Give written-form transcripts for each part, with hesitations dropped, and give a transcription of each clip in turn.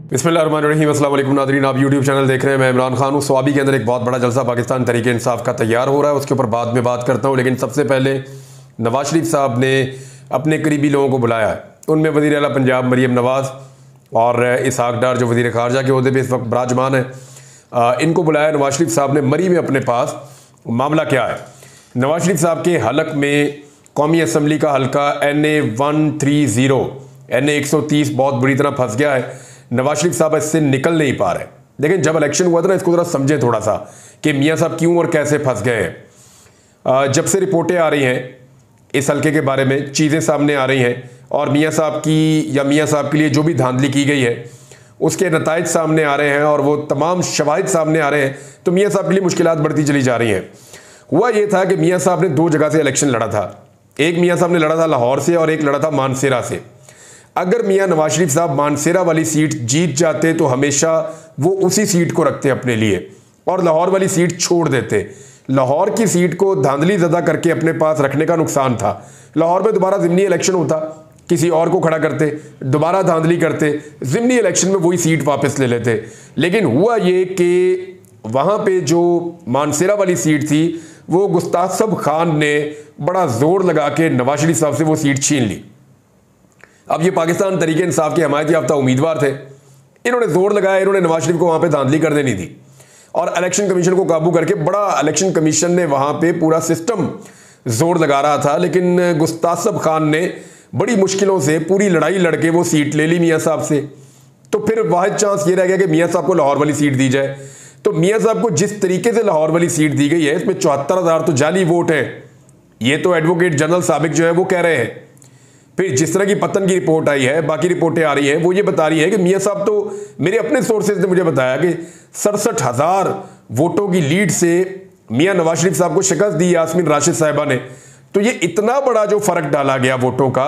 बिस्मिल्लाहिर्रहमानिर्रहीम। अस्सलाम वालेकुम नाज़रीन, आप यूट्यूब चैनल देख रहे हैं। मैं इमरान खान हूँ। स्वाबी के अंदर एक बहुत बड़ा जलसा पाकिस्तान तहरीक इंसाफ का तैयार हो रहा है, उसके ऊपर बाद में बात करता हूँ। लेकिन सबसे पहले नवाज शरीफ साहब ने अपने करीबी लोगों को बुलाया है। उनमें वज़ीर आला पंजाब मरीम नवाज़ और इसहाक डार जो वज़ीर ख़ारजा के अहदे पर इस वक्त बराजमान है, इनको बुलाया नवाज शरीफ साहब ने। मरी में अपने पास मामला क्या है? नवाज शरीफ साहब के हलक में कौमी असम्बली का हल्का NA 130 NA 130 बहुत बुरी तरह फंस गया है। नवाज शरीफ साहब इससे निकल नहीं पा रहे। लेकिन जब इलेक्शन हुआ था ना, इसको ज़रा समझे थोड़ा सा कि मियाँ साहब क्यों और कैसे फंस गए हैं। जब से रिपोर्टें आ रही हैं इस हल्के के बारे में, चीज़ें सामने आ रही हैं और मियाँ साहब की या मियाँ साहब के लिए जो भी धांधली की गई है उसके नताइज सामने आ रहे हैं और वो तमाम शवाहिद सामने आ रहे हैं, तो मियाँ साहब के लिए मुश्किलात बढ़ती चली जा रही हैं। हुआ ये था कि मियाँ साहब ने दो जगह से इलेक्शन लड़ा था। एक मियाँ साहब ने लड़ा था लाहौर से और एक लड़ा था मानसेरा से। अगर मियाँ नवाज शरीफ साहब मानसेरा वाली सीट जीत जाते तो हमेशा वो उसी सीट को रखते अपने लिए और लाहौर वाली सीट छोड़ देते। लाहौर की सीट को धांधली ज़दा करके अपने पास रखने का नुकसान था। लाहौर में दोबारा ज़िमनी इलेक्शन होता, किसी और को खड़ा करते, दोबारा धांधली करते, ज़िमनी इलेक्शन में वही सीट वापस ले लेते। लेकिन हुआ ये कि वहाँ पे जो मानसेरा वाली सीट थी वो गुस्ताख़ खान ने बड़ा ज़ोर लगा के नवाज शरीफ साहब से वो सीट छीन ली। अब ये पाकिस्तान तहरीक इंसाफ के हमायत याफ्ता उम्मीदवार थे, इन्होंने जोर लगाया, इन्होंने नवाज शरीफ को वहाँ पे धांधली कर देनी थी और इलेक्शन कमीशन को काबू करके बड़ा इलेक्शन कमीशन ने वहाँ पे पूरा सिस्टम जोर लगा रहा था। लेकिन गुस्ताख़ खान ने बड़ी मुश्किलों से पूरी लड़ाई लड़के वो सीट ले ली मियाँ साहब से। तो फिर वाहिद चांस ये रह गया कि मियाँ साहब को लाहौर वाली सीट दी जाए। तो मियाँ साहब को जिस तरीके से लाहौर वाली सीट दी गई है, इसमें 74,000 तो जाली वोट है, ये तो एडवोकेट जनरल साबिक जो है वो कह रहे हैं। फिर जिस तरह की पतन की रिपोर्ट आई है, बाकी रिपोर्टें आ रही हैं, वो ये बता रही है कि मियाँ साहब तो, मेरे अपने सोर्सेज ने मुझे बताया कि 67,000 वोटों की लीड से मियाँ नवाज शरीफ साहब को शिकस्त दी यास्मीन राशिद साहिबा ने। तो ये इतना बड़ा जो फर्क डाला गया वोटों का,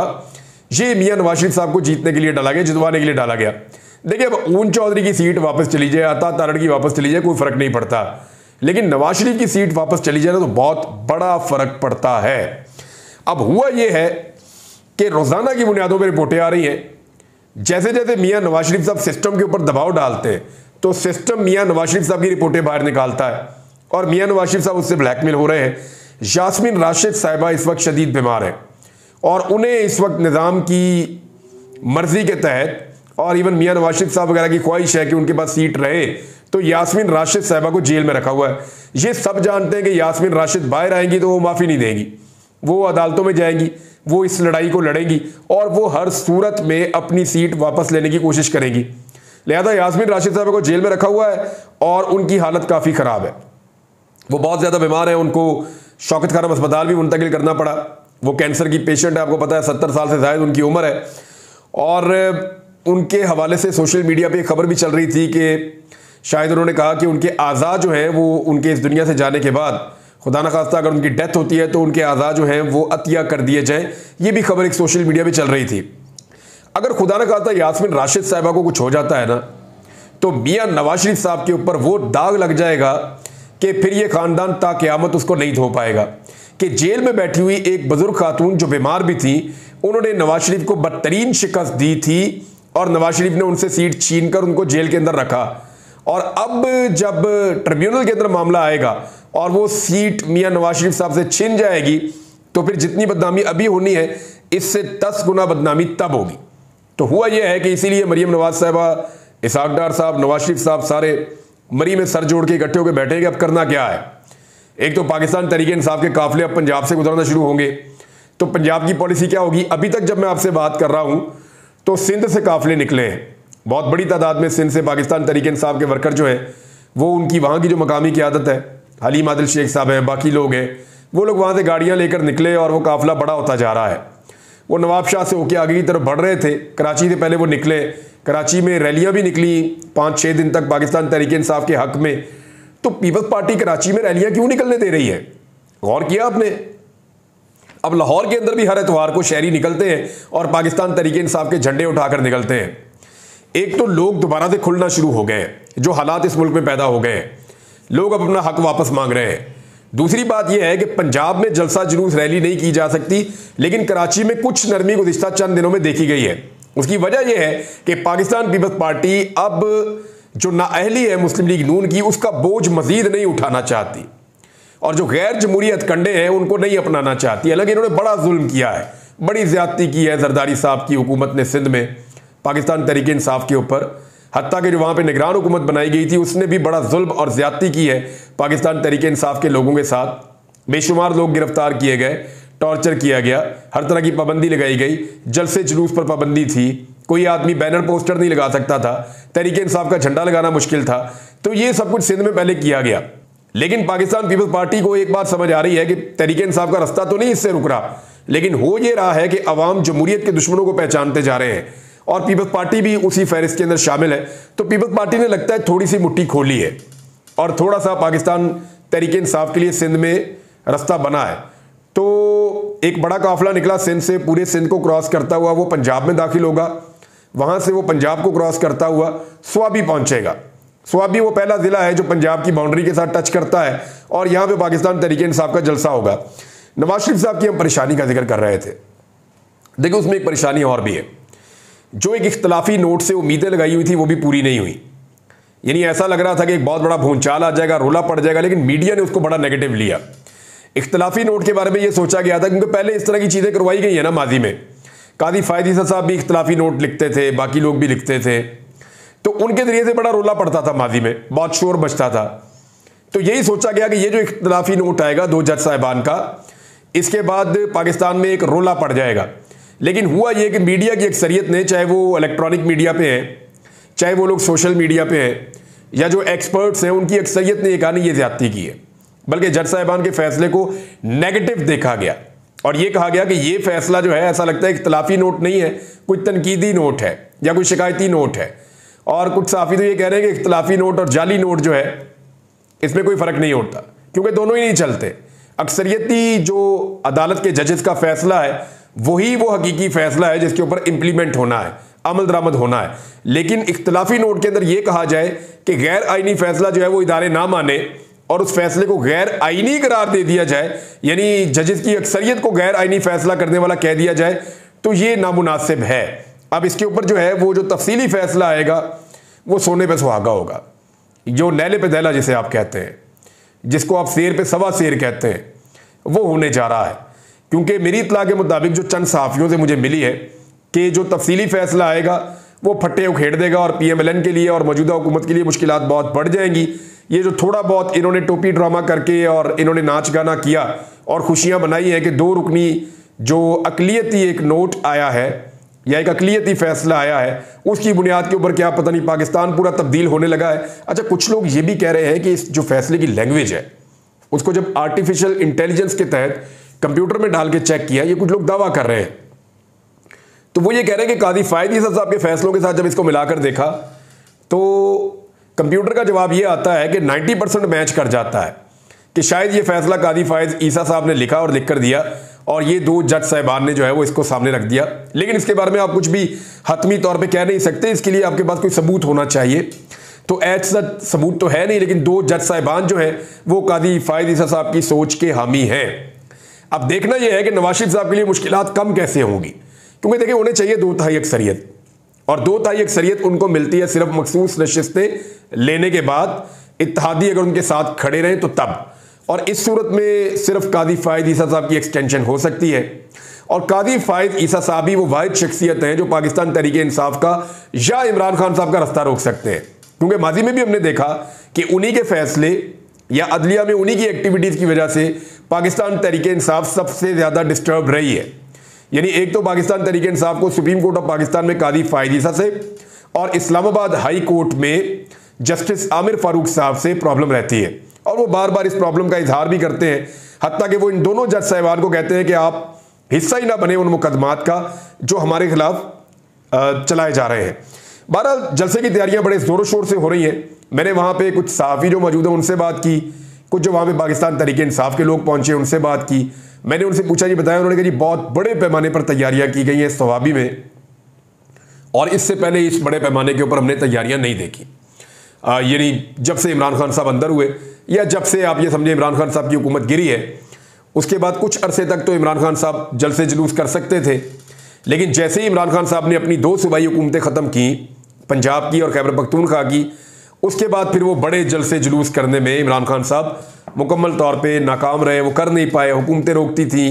ये मियाँ नवाज शरीफ साहब को जीतने के लिए डाला गया, जितवाने के लिए डाला गया। देखिए, अब ऊन चौधरी की सीट वापस चली जाए, अता तारड़ की वापस चली जाए, कोई फर्क नहीं पड़ता। लेकिन नवाज शरीफ की सीट वापस चली जाए तो बहुत बड़ा फर्क पड़ता है। अब हुआ ये है कि रोजाना की बुनियादों पर रिपोर्टें आ रही हैं, जैसे जैसे मियाँ नवाज शरीफ साहब सिस्टम के ऊपर दबाव डालते हैं तो सिस्टम मियाँ नवाज शरीफ साहब की रिपोर्टें बाहर निकालता है और मियाँ नवाज शरीफ साहब उससे ब्लैकमेल हो रहे हैं। यास्मीन राशिद साहिबा इस वक्त शदीद बीमार है और उन्हें इस वक्त निज़ाम की मर्जी के तहत और इवन मियाँ नवाज शरीफ साहब वगैरह की ख्वाहिश है कि उनके पास सीट रहे, तो यास्मीन राशिद साहिबा को जेल में रखा हुआ है। ये सब जानते हैं कि यास्मीन राशिद बाहर आएंगी तो वो माफ़ी नहीं देंगी, वो अदालतों में जाएंगी, वो इस लड़ाई को लड़ेंगी और वो हर सूरत में अपनी सीट वापस लेने की कोशिश करेंगी। लिहाजा यास्मीन राशिद साहब को जेल में रखा हुआ है और उनकी हालत काफ़ी ख़राब है। वो बहुत ज़्यादा बीमार है, उनको शौकत खानम अस्पताल भी मुंतकिल करना पड़ा। वो कैंसर की पेशेंट है, आपको पता है, 70 साल से ज़ायद उनकी उम्र है। और उनके हवाले से सोशल मीडिया पर खबर भी चल रही थी कि शायद उन्होंने कहा कि उनके आज़ा जो हैं वो उनके इस दुनिया से जाने के बाद, खुदा न खास्ता अगर उनकी डेथ होती है तो उनके आज़ा जो हैं वो अतिया कर दिए जाएं। ये भी खबर एक सोशल मीडिया पे चल रही थी। अगर खुदा न खास्ता यास्मीन राशिद साहिबा को कुछ हो जाता है ना, तो मियाँ नवाज शरीफ साहब के ऊपर वो दाग लग जाएगा कि फिर ये ख़ानदान ता क़यामत उसको नहीं धो पाएगा। कि जेल में बैठी हुई एक बुजुर्ग खातून जो बीमार भी थी, उन्होंने नवाज शरीफ को बदतरीन शिकस्त दी थी और नवाज शरीफ ने उनसे सीट छीन कर उनको जेल के अंदर रखा। और अब जब ट्रिब्यूनल के अंदर मामला आएगा और वो सीट मियाँ नवाज शरीफ साहब से छिन जाएगी, तो फिर जितनी बदनामी अभी होनी है इससे 10 गुना बदनामी तब होगी। तो हुआ यह है कि इसीलिए मरीम नवाज साहबा, इसहाक डार साहब, नवाज शरीफ साहब सारे मरी में सर जोड़ के इकट्ठे होकर बैठे कि अब करना क्या है। एक तो पाकिस्तान तहरीक इंसाफ के काफिले अब पंजाब से गुजरना शुरू होंगे, तो पंजाब की पॉलिसी क्या होगी। अभी तक जब मैं आपसे बात कर रहा हूँ तो सिंध से काफिले निकले हैं, बहुत बड़ी तादाद में सिंध से पाकिस्तान तहरीक इंसाफ के वर्कर जो हैं वो, उनकी वहाँ की जो मकामी क़यादत है, हलीम आदिल शेख साहब हैं, बाकी लोग हैं, वो लोग वहाँ से गाड़ियाँ लेकर निकले और वो काफ़िला बड़ा होता जा रहा है। वो नवाब शाह से होके आगे की तरफ बढ़ रहे थे। कराची से पहले वो निकले, कराची में रैलियाँ भी निकली 5-6 दिन तक पाकिस्तान तहरीक इंसाफ के हक़ में। तो पीपल्स पार्टी कराची में रैलियाँ क्यों निकलने दे रही है, गौर किया आपने? अब लाहौर के अंदर भी हर एतवार को शहरी निकलते हैं और पाकिस्तान तहरीक इंसाफ के झंडे उठाकर निकलते हैं। एक तो लोग दोबारा से खुलना शुरू हो गए हैं, जो हालात इस मुल्क में पैदा हो गए हैं, लोग अब अपना हक वापस मांग रहे हैं। दूसरी बात यह है कि पंजाब में जलसा जुलूस रैली नहीं की जा सकती, लेकिन कराची में कुछ नरमी गुज़िश्ता चंद दिनों में देखी गई है। उसकी वजह यह है कि पाकिस्तान पीपल्स पार्टी अब जो नाअहली है मुस्लिम लीग नून की, उसका बोझ मजीद नहीं उठाना चाहती और जो गैर जमहूरियत कंडे हैं उनको नहीं अपनाना चाहती। हालांकि इन्होंने बड़ा जुल्म किया है, बड़ी ज्यादती की है जरदारी साहब की हुकूमत ने सिंध में पाकिस्तान तहरीक इंसाफ के ऊपर। हत्ता कि जो वहाँ पे निगरान हुकूमत बनाई गई थी उसने भी बड़ा जुल्म और ज्यादती की है पाकिस्तान तहरीक इंसाफ के लोगों के साथ। बेशुमार लोग गिरफ्तार किए गए, टॉर्चर किया गया, हर तरह की पाबंदी लगाई गई, जलसे जुलूस पर पाबंदी थी, कोई आदमी बैनर पोस्टर नहीं लगा सकता था, तहरीक इंसाफ का झंडा लगाना मुश्किल था। तो ये सब कुछ सिंध में पहले किया गया। लेकिन पाकिस्तान पीपल्स पार्टी को एक बात समझ आ रही है कि तहरीक इंसाफ का रास्ता तो नहीं इससे रुक रहा, लेकिन हो ये रहा है कि अवाम जमहूरियत के दुश्मनों को पहचानते जा रहे हैं और पीपल्स पार्टी भी उसी फहरिस्त के अंदर शामिल है। तो पीपल्स पार्टी ने लगता है थोड़ी सी मुट्ठी खोली है और थोड़ा सा पाकिस्तान तहरीक इंसाफ के लिए सिंध में रास्ता बना है। तो एक बड़ा काफिला निकला सिंध से, पूरे सिंध को क्रॉस करता हुआ वो पंजाब में दाखिल होगा, वहां से वो पंजाब को क्रॉस करता हुआ स्वाबी पहुंचेगा। स्वाबी वो पहला जिला है जो पंजाब की बाउंड्री के साथ टच करता है और यहां पे पाकिस्तान तहरीक इंसाफ का जलसा होगा। नवाज शरीफ साहब की हम परेशानी का जिक्र कर रहे थे, देखो उसमें एक परेशानी और भी है। जो एक इख्तलाफी नोट से उम्मीदें लगाई हुई थी वो भी पूरी नहीं हुई। यानी ऐसा लग रहा था कि एक बहुत बड़ा भूंचाल आ जाएगा, रोला पड़ जाएगा, लेकिन मीडिया ने उसको बड़ा नेगेटिव लिया। इख्तलाफी नोट के बारे में ये सोचा गया था क्योंकि पहले इस तरह की चीजें करवाई गई है ना माजी में। कादी फायद ईसा साहब भी इख्तलाफी नोट लिखते थे, बाकी लोग भी लिखते थे, तो उनके जरिए से बड़ा रोला पड़ता था माजी में, बहुत शोर बचता था। तो यही सोचा गया कि ये जो इख्तलाफी नोट आएगा 2 जज साहिबान का, इसके बाद पाकिस्तान में एक रोला पड़ जाएगा। लेकिन हुआ ये कि मीडिया की अक्सरियत ने, चाहे वो इलेक्ट्रॉनिक मीडिया पे हैं, चाहे वो लोग सोशल मीडिया पे हैं, या जो एक्सपर्ट्स हैं, उनकी अक्सरियत ने ये कहा नहीं ये ज्यादती की है, बल्कि जज साहिबान के फैसले को नेगेटिव देखा गया और ये कहा गया कि ये फैसला जो है ऐसा लगता है इख्तलाफी नोट नहीं है, कोई तनकीदी नोट है या कोई शिकायती नोट है। और कुछ सहाफी तो ये कह रहे हैं कि इख्तलाफी नोट और जाली नोट जो है इसमें कोई फर्क नहीं होता क्योंकि दोनों ही नहीं चलते। अक्सरियती जो अदालत के जजेस का फैसला है वही वो हकीकी फैसला है जिसके ऊपर इंप्लीमेंट होना है, अमल दरामद होना है। लेकिन इख्तलाफी नोट के अंदर यह कहा जाए कि गैर आईनी फैसला जो है वो इदारे ना माने और उस फैसले को गैर आईनी करार दे दिया जाए, यानी जजेस की अक्सरियत को गैर आईनी फैसला करने वाला कह दिया जाए, तो ये नामुनासिब है। अब इसके ऊपर जो है वो जो तफसीली फैसला आएगा वो सोने पे सुहागा होगा, जो नैले पे दैला जिसे आप कहते हैं, जिसको आप शेर पे सवा शेर कहते हैं, वो होने जा रहा है। क्योंकि मेरी इत्तला के मुताबिक जो चंद सहाफ़ियों से मुझे मिली है कि जो तफसीली फैसला आएगा वो फट्टे उखेड़ देगा और PMLN के लिए और मौजूदा हुकूमत के लिए मुश्किलात बहुत बढ़ जाएंगी। ये जो थोड़ा बहुत इन्होंने टोपी ड्रामा करके और इन्होंने नाच गाना किया और खुशियां बनाई हैं कि 2 रुकनी जो अकलियती एक नोट आया है या एक अकलियती फैसला आया है, उसकी बुनियाद के ऊपर क्या पता नहीं पाकिस्तान पूरा तब्दील होने लगा है। अच्छा, कुछ लोग ये भी कह रहे हैं कि इस जो फैसले की लैंग्वेज है उसको जब आर्टिफिशियल इंटेलिजेंस के तहत कंप्यूटर में डाल के चेक किया, ये कुछ लोग दावा कर रहे हैं, तो वो ये कह रहे हैं कि कादी फायद ईसा साहब के फैसलों के साथ जब इसको मिलाकर देखा तो कंप्यूटर का जवाब ये आता है कि 90% मैच कर जाता है कि शायद ये फैसला कादी फायद ईसा साहब ने लिखा और लिख कर दिया और ये 2 जज साहिबान ने जो है वो इसको सामने रख दिया। लेकिन इसके बारे में आप कुछ भी हतमी तौर पे कह नहीं सकते, इसके लिए आपके पास कोई सबूत होना चाहिए। तो ऐसा सबूत तो है नहीं, लेकिन 2 जज साहिबान जो है वो कादी फायद ईसा साहब की सोच के हामी हैं। अब देखना यह है कि नवाज शरीफ साहब के लिए मुश्किलात कम कैसे होंगी, क्योंकि देखिए उन्हें चाहिए 2/3 अक्सरियत और 2/3 अक्सरियत उनको मिलती है सिर्फ मखसूस नशिस्तें लेने के बाद, इत्तेहादी अगर उनके साथ खड़े रहें तो तब। और इस सूरत में सिर्फ कादी फायद ईसा साहब की एक्सटेंशन हो सकती है और कादी फायद ईसा साहब ही वो वाहिद शख्सियत हैं जो पाकिस्तान तहरीक इंसाफ का या इमरान खान साहब का रास्ता रोक सकते हैं। क्योंकि माजी में भी हमने देखा कि उन्हीं के फैसले या अदलिया में उन्हीं की एक्टिविटीज की वजह से पाकिस्तान तहरीक इंसाफ सबसे ज्यादा डिस्टर्ब रही है। यानी एक तो पाकिस्तान तहरीक इंसाफ को सुप्रीम कोर्ट ऑफ पाकिस्तान में कादी फायद ईसा से और इस्लामाबाद हाई कोर्ट में जस्टिस आमिर फारूक साहब से प्रॉब्लम रहती है और वो बार बार इस प्रॉब्लम का इजहार भी करते हैं, हत्ता कि वो इन दोनों जज साहिबान को कहते हैं कि आप हिस्सा ही ना बने उन मुकदमात का जो हमारे खिलाफ चलाए जा रहे हैं। बहरहाल जलसे की तैयारियां बड़े जोरों शोर से हो रही हैं। मैंने वहां पे कुछ सहाफ़ी जो मौजूद है उनसे बात की, कुछ जो वहां पे पाकिस्तान तहरीक इंसाफ के लोग पहुंचे उनसे बात की। मैंने उनसे पूछा, जी बताया, उन्होंने कहा जी बहुत बड़े पैमाने पर तैयारियां की गई हैं सवाबी में और इससे पहले इस बड़े पैमाने के ऊपर हमने तैयारियां नहीं देखी। यानी जब से इमरान खान साहब अंदर हुए या जब से आप ये समझे इमरान खान साहब की हुकूमत गिरी है, उसके बाद कुछ अरसे तक तो इमरान खान साहब जलसे जुलूस कर सकते थे, लेकिन जैसे ही इमरान खान साहब ने अपनी 2 सूबाई हुकूमतें ख़त्म की, पंजाब की और खैबर पख्तूनख्वा की, उसके बाद फिर वो बड़े जलसे जुलूस करने में इमरान खान साहब मुकम्मल तौर पे नाकाम रहे। वो कर नहीं पाए, हुकूमतें रोकती थी,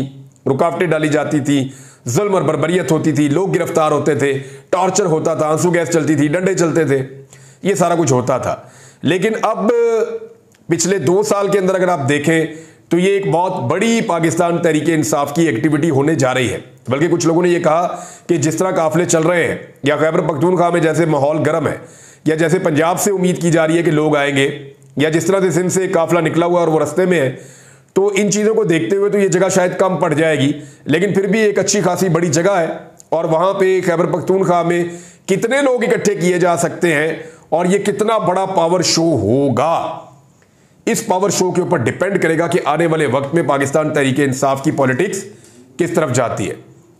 रुकावटें डाली जाती थी, जुल्म और बर्बरियत होती थी, लोग गिरफ्तार होते थे, टॉर्चर होता था, आंसू गैस चलती थी, डंडे चलते थे, ये सारा कुछ होता था। लेकिन अब पिछले 2 साल के अंदर अगर आप देखें तो ये एक बहुत बड़ी पाकिस्तान तहरीक इंसाफ की एक्टिविटी होने जा रही है। बल्कि कुछ लोगों ने ये कहा कि जिस तरह काफिले चल रहे हैं, या खैबर पख्तूनख्वा में जैसे माहौल गर्म है, या जैसे पंजाब से उम्मीद की जा रही है कि लोग आएंगे, या जिस तरह से सिंध से काफिला निकला हुआ और वो रस्ते में है, तो इन चीज़ों को देखते हुए तो ये जगह शायद कम पड़ जाएगी। लेकिन फिर भी एक अच्छी खासी बड़ी जगह है, और वहाँ पे खैबर पख्तूनख्वा में कितने लोग इकट्ठे किए जा सकते हैं और ये कितना बड़ा पावर शो होगा, इस पावर शो के ऊपर डिपेंड करेगा कि आने वाले वक्त में पाकिस्तान तहरीक इंसाफ की पॉलिटिक्स किस तरफ जाती है।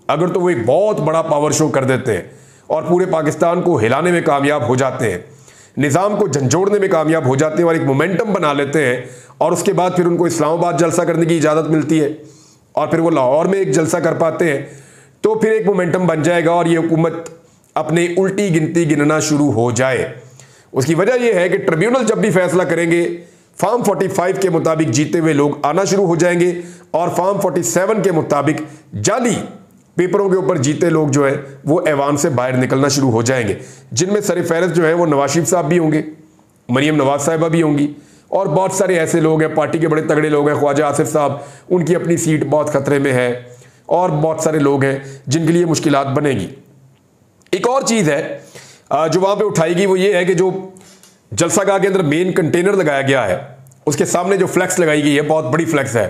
अगर तो वो एक बहुत बड़ा पावर शो कर देते हैं और पूरे पाकिस्तान को हिलाने में कामयाब हो जाते हैं, निज़ाम को झंझोड़ने में कामयाब हो जाते हैं और एक मोमेंटम बना लेते हैं, और उसके बाद फिर उनको इस्लामाबाद जलसा करने की इजाज़त मिलती है और फिर वो लाहौर में एक जलसा कर पाते हैं, तो फिर एक मोमेंटम बन जाएगा और ये हुकूमत अपनी उल्टी गिनती गिनना शुरू हो जाए। उसकी वजह यह है कि ट्रिब्यूनल जब भी फैसला करेंगे, फॉर्म 45 के मुताबिक जीते हुए लोग आना शुरू हो जाएंगे, और फॉर्म 47 के मुताबिक जाली पेपरों के ऊपर जीते लोग जो है वो ऐवान से बाहर निकलना शुरू हो जाएंगे, जिनमें सरफहरिस्त जो है वो नवाज शरीफ साहब भी होंगे, मरियम नवाज साहिबा भी होंगी, और बहुत सारे ऐसे लोग हैं, पार्टी के बड़े तगड़े लोग हैं, ख्वाजा आसिफ साहब, उनकी अपनी सीट बहुत खतरे में है, और बहुत सारे लोग हैं जिनके लिए मुश्किलात बनेगी। एक और चीज़ है जो वहाँ पे उठाएगी, वो ये है कि जो जलसागाह के अंदर मेन कंटेनर लगाया गया है, उसके सामने जो फ्लैक्स लगाई गई है, बहुत बड़ी फ्लैक्स है,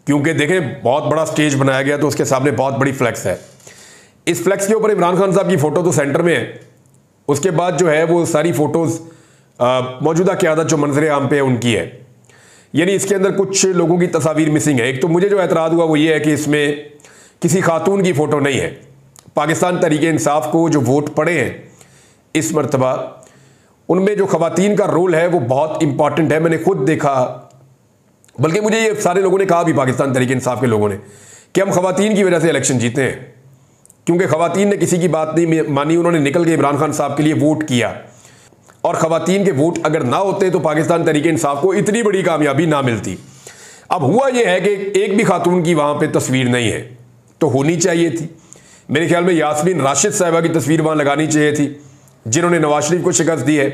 क्योंकि देखें बहुत बड़ा स्टेज बनाया गया तो उसके सामने बहुत बड़ी फ्लैक्स है। इस फ्लैक्स के ऊपर इमरान खान साहब की फ़ोटो तो सेंटर में है, उसके बाद जो है वो सारी फ़ोटोज़ मौजूदा क़यादत जो मंजर आम पे है उनकी है, यानी इसके अंदर कुछ लोगों की तस्वीर मिसिंग है। एक तो मुझे जो एतराज़ हुआ वो ये है कि इसमें किसी खातून की फ़ोटो नहीं है। पाकिस्तान तहरीक इंसाफ को जो वोट पड़े हैं इस मरतबा, उनमें जो ख़वातीन का रोल है वो बहुत इंपॉर्टेंट है। मैंने खुद देखा, बल्कि मुझे ये सारे लोगों ने कहा भी, पाकिस्तान तहरीक इंसाफ के लोगों ने, कि हम ख़वातीन की वजह से इलेक्शन जीते हैं, क्योंकि ख़वातीन ने किसी की बात नहीं मानी, उन्होंने निकल के इमरान खान साहब के लिए वोट किया, और ख़वातीन के वोट अगर ना होते तो पाकिस्तान तहरीक इंसाफ को इतनी बड़ी कामयाबी ना मिलती। अब हुआ यह है कि एक भी खातून की वहाँ पर तस्वीर नहीं है, तो होनी चाहिए थी। मेरे ख्याल में यास्मीन राशिद साहिबा की तस्वीर वहाँ लगानी चाहिए थी, जिन्होंने नवाज शरीफ को शिकस्त दी है।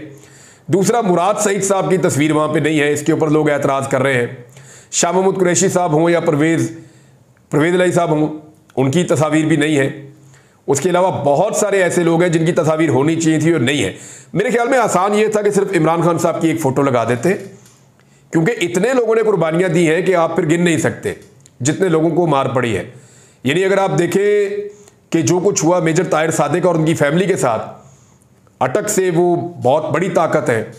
दूसरा, मुराद सईद साहब की तस्वीर वहाँ पे नहीं है, इसके ऊपर लोग एतराज़ कर रहे हैं। शाह महमूद कुरैशी साहब हों या परवेज़ अली साहब हों, उनकी तस्वीर भी नहीं है। उसके अलावा बहुत सारे ऐसे लोग हैं जिनकी तस्वीर होनी चाहिए थी और नहीं है। मेरे ख्याल में आसान ये था कि सिर्फ इमरान खान साहब की एक फ़ोटो लगा देते, क्योंकि इतने लोगों ने कुर्बानियाँ दी हैं कि आप फिर गिन नहीं सकते जितने लोगों को मार पड़ी है। यानी अगर आप देखें कि जो कुछ हुआ मेजर ताहिर सादिक और उनकी फैमिली के साथ, अटक से वो बहुत बड़ी ताकत है,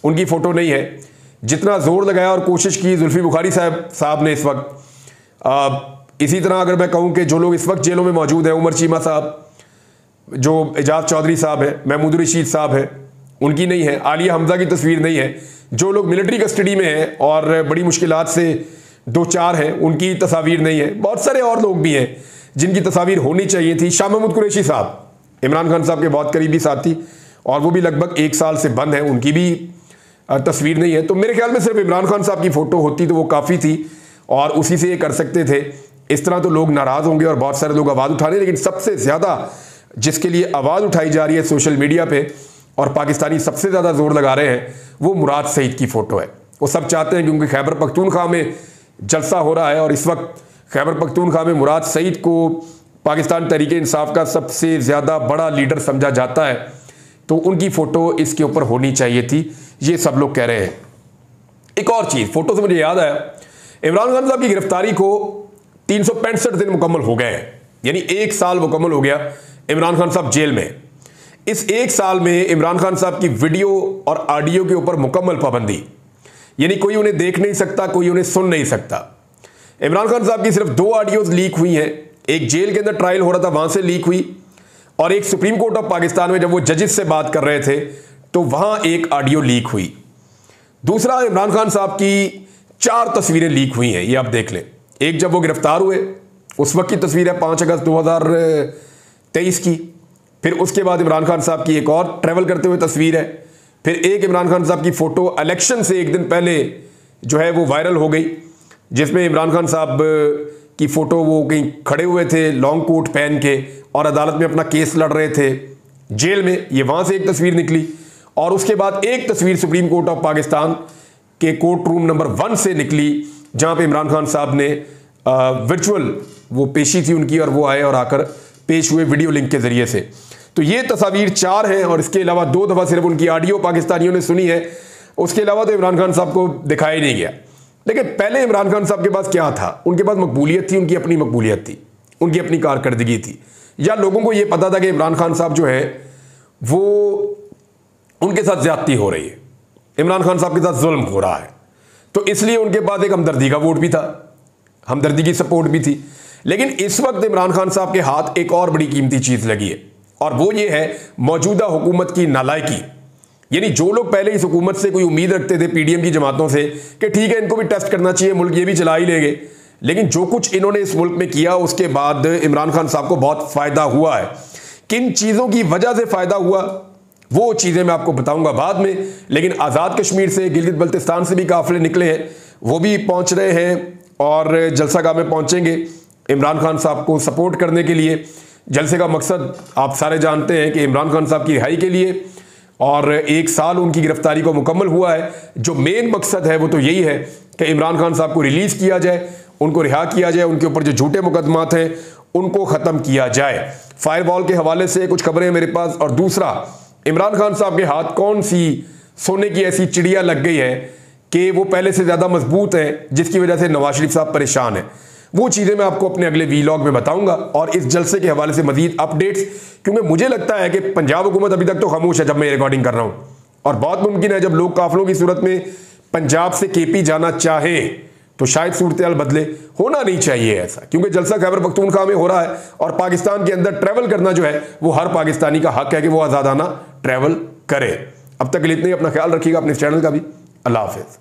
उनकी फ़ोटो नहीं है। जितना जोर लगाया और कोशिश की जुल्फी बुखारी साहब ने इस वक्त, इसी तरह अगर मैं कहूँ कि जो लोग इस वक्त जेलों में मौजूद हैं, उमर चीमा साहब, जो एजाज चौधरी साहब है, महमूद रशीद साहब है, उनकी नहीं है। आलिया हमजा की तस्वीर नहीं है। जो लोग मिलिट्री कस्टडी में हैं और बड़ी मुश्किलात से 2-4 हैं, उनकी तस्वीर नहीं है। बहुत सारे और लोग भी हैं जिनकी तस्वीर होनी चाहिए थी। शाह महमूद कुरैशी साहब इमरान खान साहब के बहुत करीबी साथी, और वो भी लगभग 1 साल से बंद है, उनकी भी तस्वीर नहीं है। तो मेरे ख्याल में सिर्फ इमरान खान साहब की फ़ोटो होती तो वो काफ़ी थी, और उसी से ये कर सकते थे। इस तरह तो लोग नाराज़ होंगे और बहुत सारे लोग आवाज़ उठा रहे हैं, लेकिन सबसे ज़्यादा जिसके लिए आवाज़ उठाई जा रही है सोशल मीडिया पे, और पाकिस्तानी सबसे ज़्यादा जोर लगा रहे हैं, वो मुराद सईद की फ़ोटो है। वो सब चाहते हैं, क्योंकि खैबर पख्तूनख्वा में जलसा हो रहा है और इस वक्त खैबर पख्तूनख्वा में मुराद सईद को पाकिस्तान तहरीक इंसाफ का सबसे ज़्यादा बड़ा लीडर समझा जाता है, तो उनकी फ़ोटो इसके ऊपर होनी चाहिए थी, ये सब लोग कह रहे हैं। एक और चीज़, फ़ोटो से मुझे याद आया, इमरान खान साहब की गिरफ्तारी को 365 दिन मुकम्मल हो गए हैं, यानी 1 साल मुकम्मल हो गया इमरान खान साहब जेल में। इस 1 साल में इमरान खान साहब की वीडियो और ऑडियो के ऊपर मुकम्मल पाबंदी, यानी कोई उन्हें देख नहीं सकता, कोई उन्हें सुन नहीं सकता। इमरान खान साहब की सिर्फ 2 ऑडियोज लीक हुई हैं, एक जेल के अंदर ट्रायल हो रहा था वहां से लीक हुई, और एक सुप्रीम कोर्ट ऑफ पाकिस्तान में जब वो जजेस से बात कर रहे थे तो वहां एक ऑडियो लीक हुई। दूसरा, इमरान खान साहब की 4 तस्वीरें लीक हुई हैं, ये आप देख लें। एक जब वो गिरफ्तार हुए उस वक्त की तस्वीर है, 5 अगस्त 23 की। फिर उसके बाद इमरान खान साहब की एक और ट्रैवल करते हुए तस्वीर है। फिर एक इमरान खान साहब की फोटो इलेक्शन से एक दिन पहले जो है वो वायरल हो गई, जिसमें इमरान खान साहब की फोटो वो कहीं खड़े हुए थे लॉन्ग कोट पहन के और अदालत में अपना केस लड़ रहे थे जेल में। ये वहां से एक तस्वीर निकली और उसके बाद एक तस्वीर सुप्रीम कोर्ट ऑफ पाकिस्तान के कोर्ट रूम नंबर 1 से निकली, जहां पे इमरान खान साहब ने वर्चुअल वो पेशी थी उनकी और वो आए और आकर पेश हुए वीडियो लिंक के जरिए से। तो ये तस्वीर 4 हैं और इसके अलावा 2 दफा सिर्फ उनकी ऑडियो पाकिस्तानियों ने सुनी है, उसके अलावा तो इमरान खान साहब को दिखाया ही नहीं गया। देखिए पहले इमरान खान साहब के पास क्या था, उनके पास मकबूलियत थी, उनकी अपनी मकबूलियत थी, उनकी अपनी कारकर्दगी थी, या लोगों को यह पता था कि इमरान खान साहब जो है वो उनके साथ ज्यादती हो रही है, इमरान खान साहब के साथ जुल्म हो रहा है, तो इसलिए उनके पास एक हमदर्दी का वोट भी था, हमदर्दी की सपोर्ट भी थी। लेकिन इस वक्त इमरान खान साहब के हाथ एक और बड़ी कीमती चीज लगी है और वो ये है मौजूदा हुकूमत की नालायकी। यानी जो लोग पहले इस हुकूमत से कोई उम्मीद रखते थे पीडीएम की जमातों से कि ठीक है इनको भी टेस्ट करना चाहिए, मुल्क ये भी चला ही लेंगे, लेकिन जो कुछ इन्होंने इस मुल्क में किया उसके बाद इमरान खान साहब को बहुत फायदा हुआ है। किन चीजों की वजह से फायदा हुआ वो चीजें मैं आपको बताऊंगा बाद में। लेकिन आजाद कश्मीर से, गिलगित बल्तिस्तान से भी काफिले निकले हैं, वो भी पहुंच रहे हैं और जलसागाह में पहुंचेंगे इमरान खान साहब को सपोर्ट करने के लिए। जलसे का मकसद आप सारे जानते हैं कि इमरान खान साहब की रिहाई के लिए, और 1 साल उनकी गिरफ्तारी को मुकम्मल हुआ है। जो मेन मकसद है वो तो यही है कि इमरान खान साहब को रिलीज किया जाए, उनको रिहा किया जाए, उनके ऊपर जो झूठे मुकदमात हैं उनको खत्म किया जाए। फायरवॉल के हवाले से कुछ खबरें मेरे पास, और दूसरा इमरान खान साहब के हाथ कौन सी सोने की ऐसी चिड़िया लग गई है कि वो पहले से ज्यादा मजबूत है, जिसकी वजह से नवाज शरीफ साहब परेशान है। वो चीजें मैं आपको अपने अगले वीलॉग में बताऊंगा, और इस जलसे के हवाले से मजीद अपडेट्स, क्योंकि मुझे लगता है कि पंजाब हुकूमत अभी तक तो खामोश है जब मैं रिकॉर्डिंग कर रहा हूं, और बहुत मुमकिन है जब लोग काफिलों की सूरत में पंजाब से केपी जाना चाहे तो शायद सूरत बदले। होना नहीं चाहिए ऐसा, क्योंकि जलसा खैबर पख्तूनख्वा में हो रहा है और पाकिस्तान के अंदर ट्रैवल करना जो है वो हर पाकिस्तानी का हक है कि वो आजादाना ट्रैवल करे। अब तक के लिए इतना ही, अपना ख्याल रखिएगा, अपने चैनल का भी। अल्लाह हाफिज।